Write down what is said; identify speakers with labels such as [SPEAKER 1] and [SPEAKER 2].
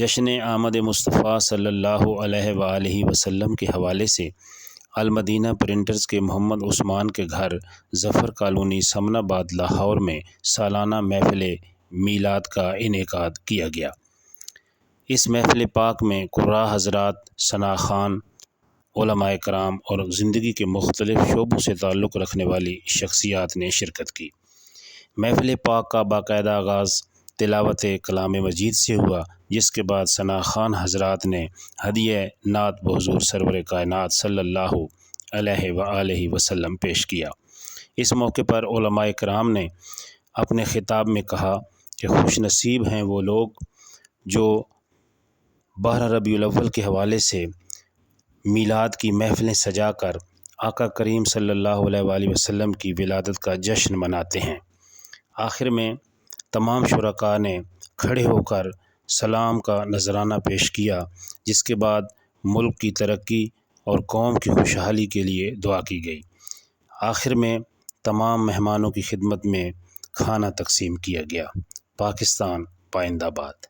[SPEAKER 1] جشن آمد مصطفیٰ صلی اللہ علیہ وآلہ وسلم کے حوالے سے المدینہ پرنٹرز کے محمد عثمان کے گھر ظفر کالونی سمن آباد لاہور میں سالانہ محفل میلاد کا انعقاد کیا گیا۔ اس محفل پاک میں قراء حضرات، ثناء خوان، علماء کرام اور زندگی کے مختلف شعبوں سے تعلق رکھنے والی شخصیات نے شرکت کی۔ محفل پاک کا باقاعدہ آغاز تلاوت کلام مجید سے ہوا، جس کے بعد ثناء خوان حضرات نے ہدیہ نعت بحضور سرور کائنات صلی اللہ علیہ وآلہ وسلم پیش کیا۔ اس موقع پر علماء کرام نے اپنے خطاب میں کہا کہ خوش نصیب ہیں وہ لوگ جو 12 ربیع الاول کے حوالے سے میلاد کی محفلیں سجا کر آقا کریم صلی اللہ علیہ وآلہ وسلم کی ولادت کا جشن مناتے ہیں۔ آخر میں تمام شرکاء نے کھڑے ہو کر سلام کا نذرانہ پیش کیا، جس کے بعد ملک کی ترقی اور قوم کی خوشحالی کے لیے دعا کی گئی۔ آخر میں تمام مہمانوں کی خدمت میں کھانا تقسیم کیا گیا۔ پاکستان پائندہ باد۔